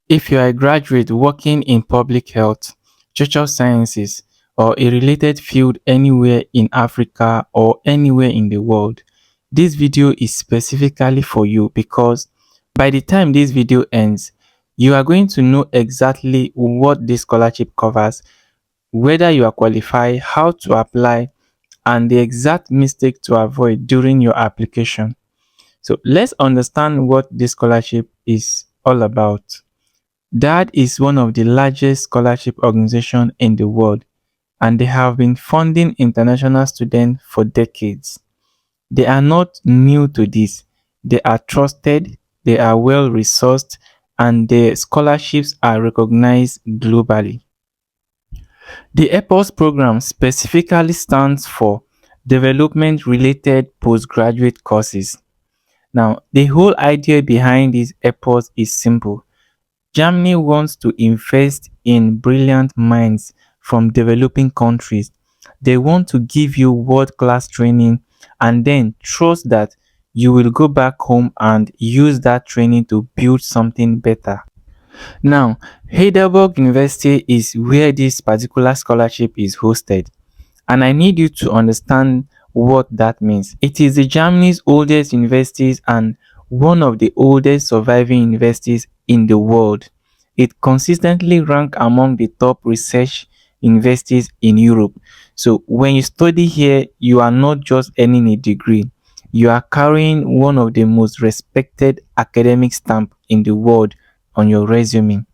If you are a graduate working in public health, social sciences, or a related field anywhere in Africa or anywhere in the world, this video is specifically for you because by the time this video ends, you are going to know exactly what this scholarship covers, whether you are qualified, how to apply, and the exact mistake to avoid during your application. So let's understand what this scholarship is all about. DAAD is one of the largest scholarship organizations in the world, and they have been funding international students for decades. They are not new to this. They are trusted, they are well resourced, and their scholarships are recognized globally. The EPOS program specifically stands for Development Related Postgraduate Courses. Now, the whole idea behind this EPOS is simple. Germany wants to invest in brilliant minds from developing countries. They want to give you world-class training and then trust that you will go back home and use that training to build something better. Now, Heidelberg University is where this particular scholarship is hosted, and I need you to understand what that means. It is the Germany's oldest universities and one of the oldest surviving universities in the world. It consistently ranks among the top research universities in Europe. So when you study here, you are not just earning a degree, you are carrying one of the most respected academic stamp in the world on your resume.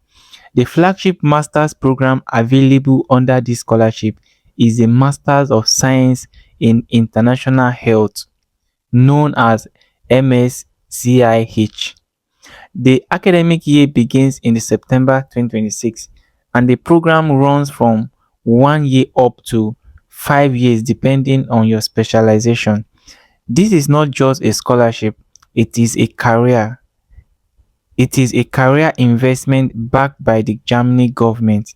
The flagship master's program available under this scholarship is a Masters of Science in International Health, known as MSCIH. The academic year begins in September 2026, and the program runs from 1 year up to 5 years depending on your specialization. This is not just a scholarship, it is a career. It is a career investment backed by the Germany government.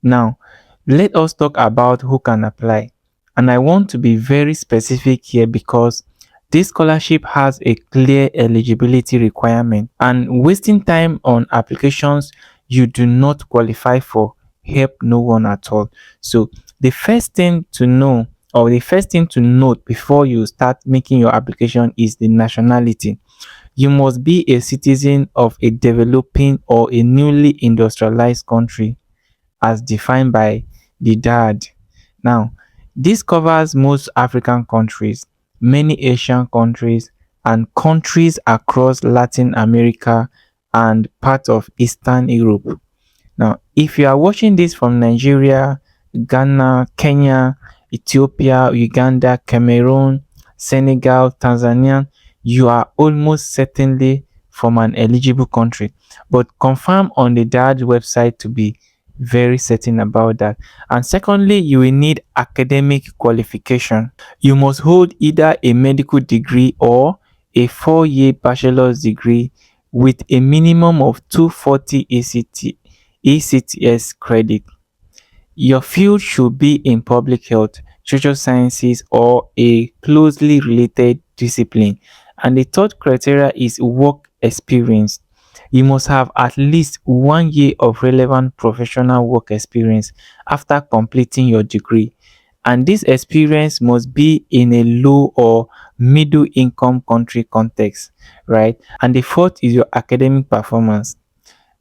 Now, let us talk about who can apply. And I want to be very specific here because this scholarship has a clear eligibility requirement, and wasting time on applications you do not qualify for help no one at all. So, the first thing to know or the first thing to note before you start making your application is the nationality. You must be a citizen of a developing or a newly industrialized country as defined by the DAAD. Now, this covers most African countries, many Asian countries, and countries across Latin America and part of Eastern Europe. Now, if you are watching this from Nigeria, Ghana, Kenya, Ethiopia, Uganda, Cameroon, Senegal, Tanzania, you are almost certainly from an eligible country. But confirm on the DAAD website to be very certain about that. And secondly, you will need academic qualification. You must hold either a medical degree or a 4-year bachelor's degree with a minimum of 240 ACTS credit. Your field should be in public health, social sciences, or a closely related discipline. And the third criteria is work experience. You must have at least 1 year of relevant professional work experience after completing your degree. And this experience must be in a low or middle income country context, right? And the fourth is your academic performance.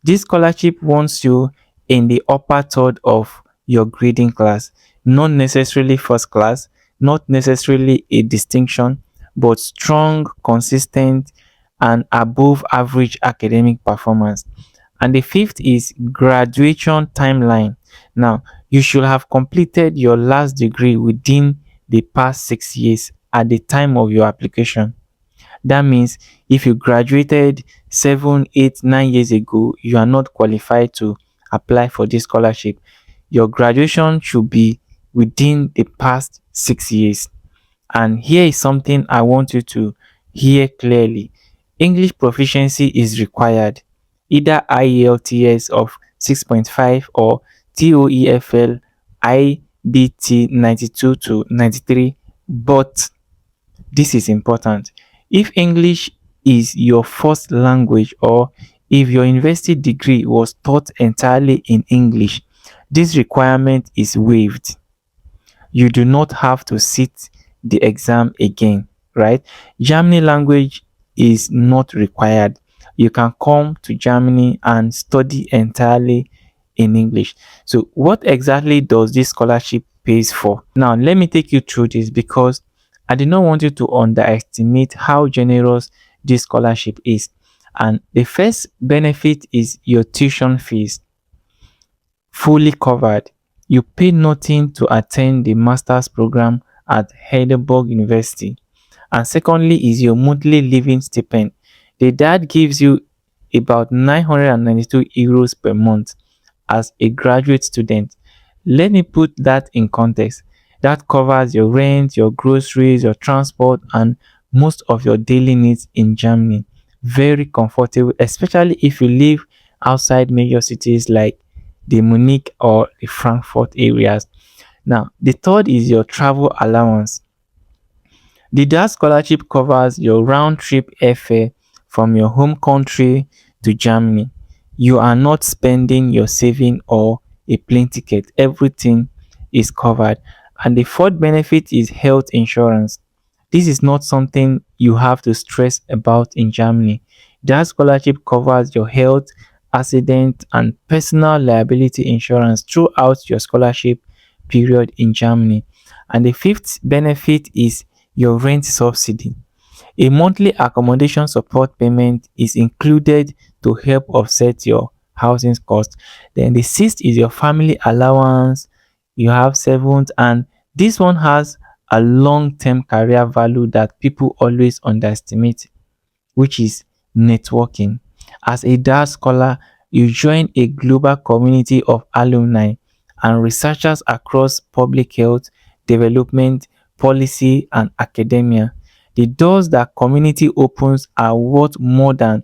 This scholarship wants you in the upper third of your grading class, not necessarily first class, not necessarily a distinction, but strong, consistent, and above average academic performance. And the fifth is graduation timeline. Now, you should have completed your last degree within the past 6 years at the time of your application. That means if you graduated 7, 8, 9 years ago, you are not qualified to apply for this scholarship. Your graduation should be within the past 6 years. And here is something I want you to hear clearly. English proficiency is required, either IELTS of 6.5 or TOEFL IBT 92 to 93, but this is important. If English is your first language or If your university degree was taught entirely in English, this requirement is waived. You do not have to sit the exam again, right? Germany language is not required. You can come to Germany and study entirely in English. So what exactly does this scholarship pays for? Now, let me take you through this because I do not want you to underestimate how generous this scholarship is. And the first benefit is your tuition fees fully covered. You pay nothing to attend the master's program at Heidelberg University. And secondly is your monthly living stipend. The DAAD gives you about 992 euros per month as a graduate student. Let me put that in context. That covers your rent, your groceries, your transport, and most of your daily needs in Germany. Very comfortable, especially if you live outside major cities like the Munich or the Frankfurt areas. Now, the third is your travel allowance. The DAAD scholarship covers your round trip airfare from your home country to Germany. You are not spending your saving or a plane ticket. Everything is covered. And the fourth benefit is health insurance. This is not something you have to stress about in Germany. That scholarship covers your health, accident, and personal liability insurance throughout your scholarship period in Germany. And the fifth benefit is your rent subsidy. A monthly accommodation support payment is included to help offset your housing cost. Then the sixth is your family allowance. You have seventh, and this one has a long-term career value that people always underestimate, which is networking. As a DAAD scholar, you join a global community of alumni and researchers across public health, development, policy, and academia. The doors that community opens are worth more than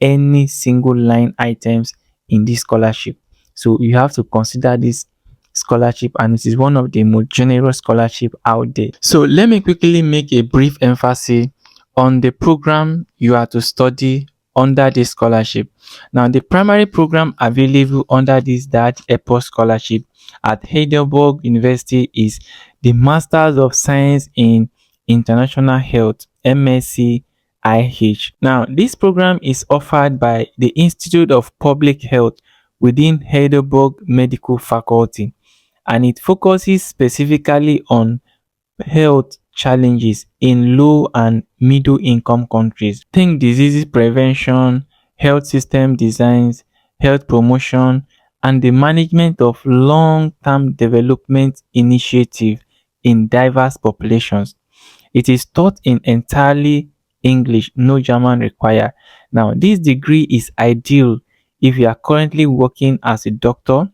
any single line items in this scholarship. So you have to consider this scholarship, and it is one of the most generous scholarship out there. So let me quickly make a brief emphasis on the program you are to study under this scholarship. Now, the primary program available under this DAAD EPOS scholarship at Heidelberg University is the Masters of Science in International Health, MSc IH. Now, this program is offered by the Institute of Public Health within Heidelberg Medical Faculty, and it focuses specifically on health challenges in low and middle income countries. Think disease prevention, health system designs, health promotion, and the management of long-term development initiative in diverse populations. It is taught in entirely English, no German required. Now, this degree is ideal if you are currently working as a doctor,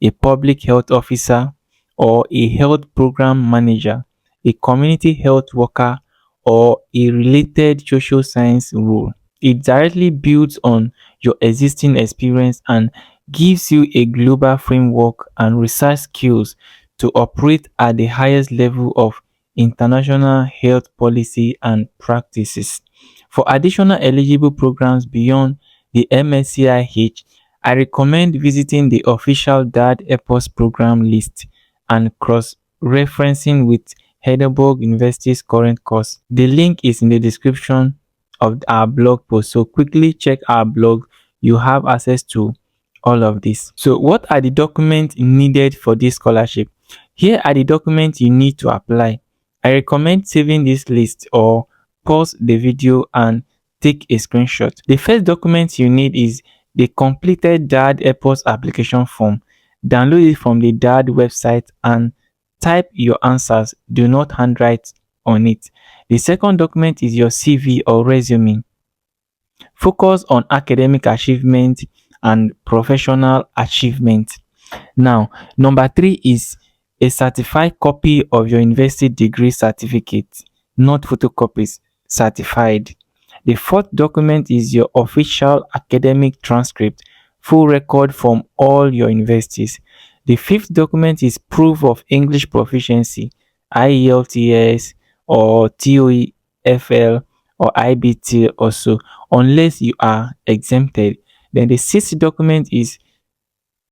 a public health officer, or a health program manager, a community health worker, or a related social science role. It directly builds on your existing experience and gives you a global framework and research skills to operate at the highest level of international health policy and practices. For additional eligible programs beyond the MSCIH, I recommend visiting the official DAAD EPOS program list and cross-referencing with Heidelberg University's current course. The link is in the description of our blog post, so quickly check our blog. You have access to all of this. So what are the documents needed for this scholarship? Here are the documents you need to apply. I recommend saving this list or pause the video and take a screenshot. The first document you need is the completed DAAD EPOS application form. Download it from the DAAD website and type your answers. Do not handwrite on it. The second document is your CV or resume. Focus on academic achievement and professional achievement. Now, number 3 is a certified copy of your university degree certificate, not photocopies, certified. The fourth document is your official academic transcript, full record from all your universities. The fifth document is proof of English proficiency, IELTS or TOEFL or IBT also, unless you are exempted. Then the sixth document is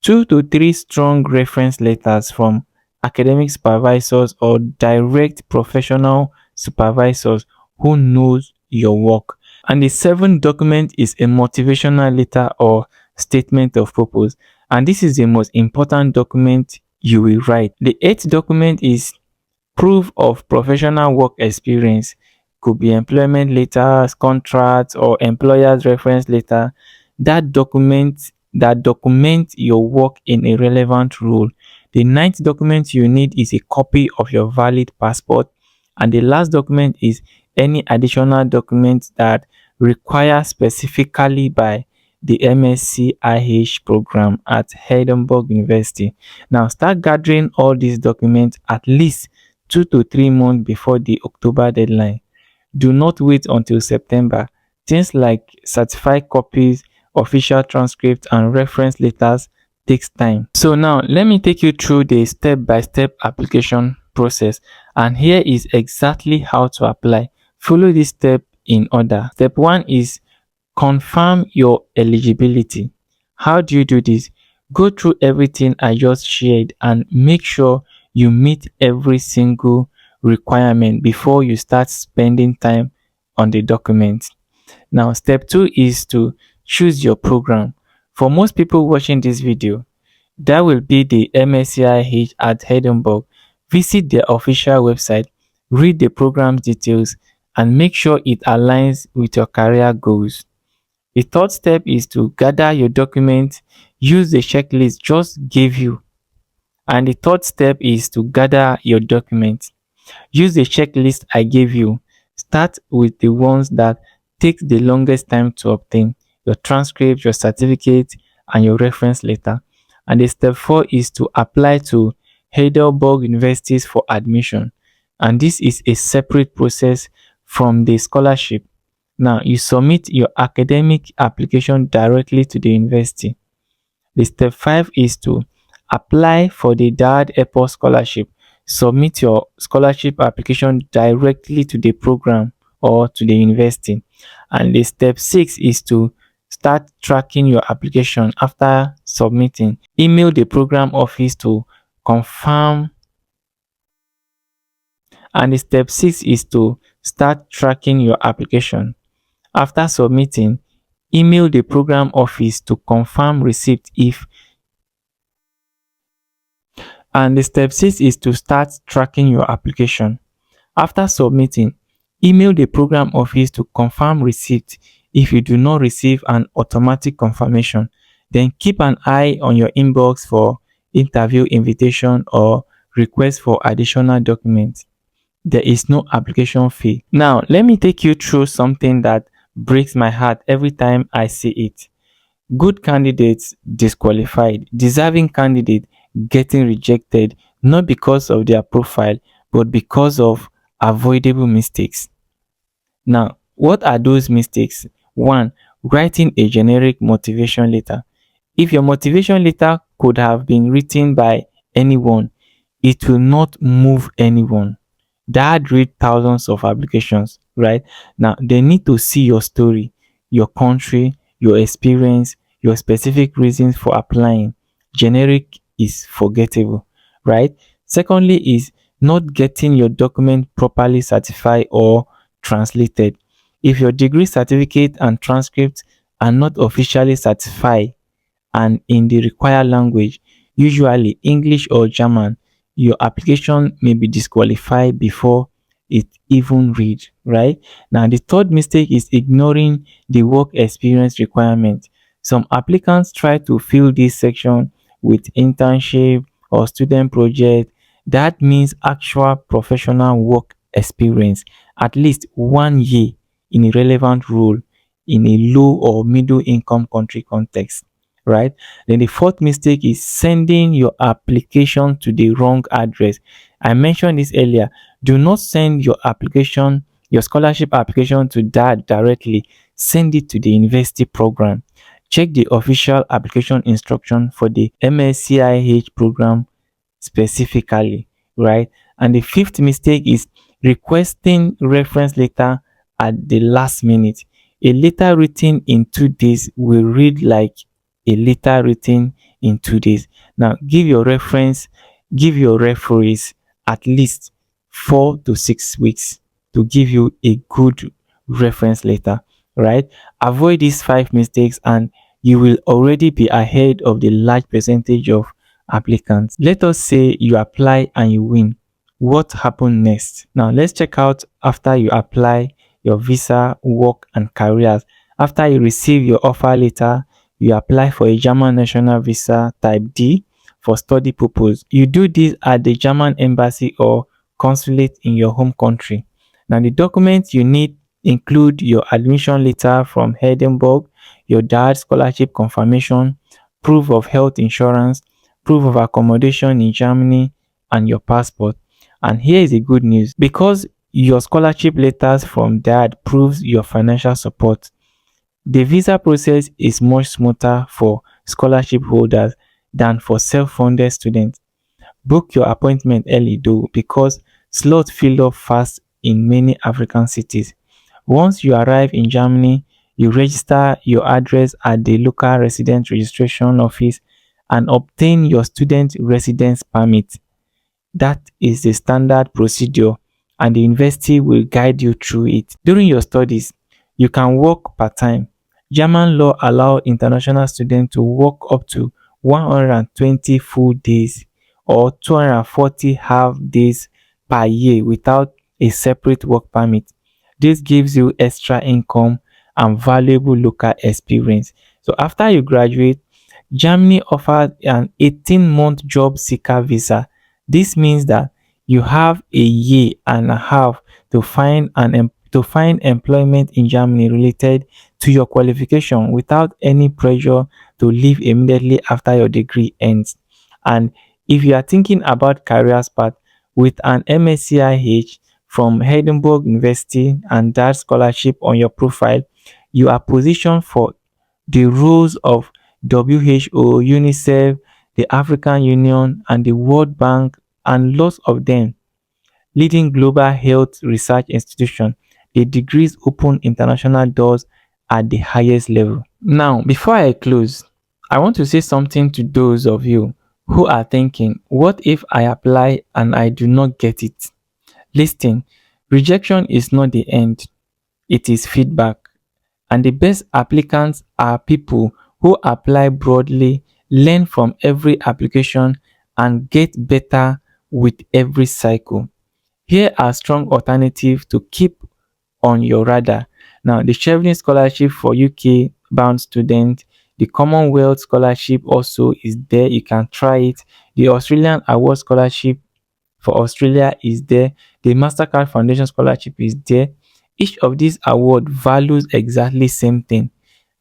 2 to 3 strong reference letters from academic supervisors or direct professional supervisors who knows your work. And the seventh document is a motivational letter or statement of purpose. And this is the most important document you will write. The eighth document is proof of professional work experience. Could be employment letters, contracts, or employer's reference letter. That document your work in a relevant role. The ninth document you need is a copy of your valid passport. And the last document is any additional document that required specifically by the MSCIH program at Heidelberg University. Now start gathering all these documents at least 2 to 3 months before the October deadline. Do not wait until September. Things like certified copies, official transcripts, and reference letters takes time. So now let me take you through the step-by-step application process, and here is exactly how to apply. Follow this step in order. Step 1 is confirm your eligibility. How do you do this? Go through everything I just shared and make sure you meet every single requirement before you start spending time on the document. Now, step 2 is to choose your program. For most people watching this video, that will be the MSCIH at Heidelberg. Visit their official website, read the program details, and make sure it aligns with your career goals. The third step is to gather your documents. Use the checklist just gave you. And the third step is to gather your documents. Use the checklist I gave you. Start with the ones that take the longest time to obtain: your transcript, your certificate, and your reference letter. And the step 4 is to apply to Heidelberg universities for admission. And this is a separate process from the scholarship. Now, you submit your academic application directly to the university. The step 5 is to apply for the DAAD EPOS Scholarship. Submit your scholarship application directly to the program or to the university. And the step 6 is to start tracking your application after submitting. Email the program office to confirm. And the step 6 is to start tracking your application. After submitting, email the program office to confirm receipt if. And the step 6 is to start tracking your application. After submitting, email the program office to confirm receipt if you do not receive an automatic confirmation. Then keep an eye on your inbox for interview invitation or request for additional documents. There is no application fee. Now, let me take you through something that breaks my heart every time I see it. Good candidates disqualified, deserving candidate getting rejected, not because of their profile, but because of avoidable mistakes. Now, what are those mistakes? 1. Writing a generic motivation letter. If your motivation letter could have been written by anyone, it will not move anyone. That read thousands of applications, right? Now, they need to see your story, your country, your experience, your specific reasons for applying. Generic is forgettable, right? Secondly is not getting your document properly certified or translated. If your degree certificate and transcript are not officially certified and in the required language, usually English or German, your application may be disqualified before it even read, right? Now, the third mistake is ignoring the work experience requirement. Some applicants try to fill this section with internship or student project. That means actual professional work experience, at least 1 year in a relevant role in a low or middle income country context, right? Then the fourth mistake is sending your application to the wrong address. I mentioned this earlier. Do not send your application, your scholarship application to DAAD directly. Send it to the university program. Check the official application instruction for the MSCIH program specifically, right? And the fifth mistake is requesting reference letter at the last minute. A letter written in 2 days will read like a letter written in 2 days. Now, give your referees at least 4 to 6 weeks to give you a good reference letter, right? Avoid these 5 mistakes and you will already be ahead of the large percentage of applicants. Let us say you apply and you win. What happened next? Now, let's check out after you apply your visa, work, and careers. After you receive your offer letter, you apply for a German national visa type D for study purpose. You do this at the German embassy or consulate in your home country. Now, the documents you need include your admission letter from Heidelberg, your DAAD scholarship confirmation, proof of health insurance, proof of accommodation in Germany, and your passport. And here is the good news. Because your scholarship letters from DAAD proves your financial support, the visa process is much smoother for scholarship holders than for self-funded students. Book your appointment early though, because slots fill up fast in many African cities. Once you arrive in Germany, you register your address at the local resident registration office and obtain your student residence permit. That is the standard procedure and the university will guide you through it. During your studies, you can work part-time. German law allows international students to work up to 120 full days or 240 half days per year without a separate work permit. This gives you extra income and valuable local experience. So after you graduate, Germany offers an 18-month job seeker visa. This means that you have a year and a half to find employment in Germany related to your qualification without any pressure to leave immediately after your degree ends. And if you are thinking about careers path with an MSCIH from Heidelberg University and that scholarship on your profile, you are positioned for the roles of WHO, UNICEF, the African Union, and the World Bank, and lots of them, leading global health research institutions. The degrees open international doors at the highest level. Now, before I close, I want to say something to those of you who are thinking, what if I apply and I do not get it? Listen, rejection is not the end, it is feedback. And the best applicants are people who apply broadly, learn from every application, and get better with every cycle. Here are strong alternatives to keep on your radar. Now, the Chevening Scholarship for UK bound students, the Commonwealth Scholarship also is there. You can try it. The Australian Award Scholarship for Australia is there. The Mastercard Foundation Scholarship is there. Each of these awards values exactly same thing: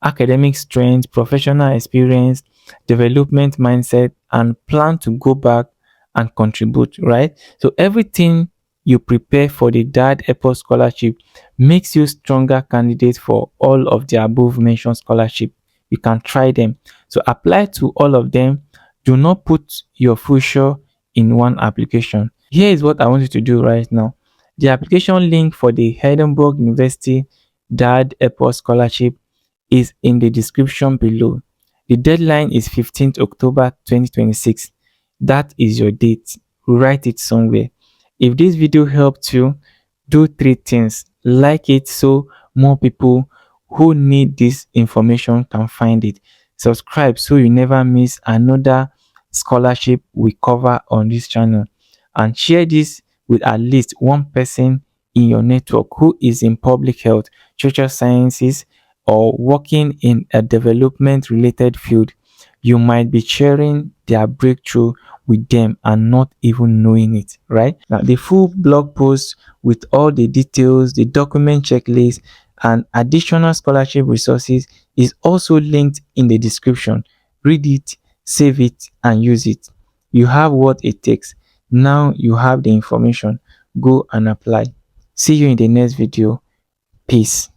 academic strength, professional experience, development mindset, and plan to go back and contribute, right? So everything you prepare for the DAAD EPOS scholarship makes you stronger candidate for all of the above mentioned scholarship. You can try them. So apply to all of them. Do not put your future in one application. Here is what I want you to do right now. The application link for the Heidelberg University DAAD EPOS scholarship is in the description below. The deadline is 15th October 2026. That is your date. Write it somewhere. If this video helped you, do 3 things. Like it so more people who need this information can find it. Subscribe so you never miss another scholarship we cover on this channel. And share this with at least one person in your network who is in public health, social sciences, or working in a development related field. You might be sharing their breakthrough with them and not even knowing it, right? Now, the full blog post with all the details, the document checklist, and additional scholarship resources is also linked in the description. Read it, save it, and use it. You have what it takes. Now you have the information. Go and apply. See you in the next video. Peace.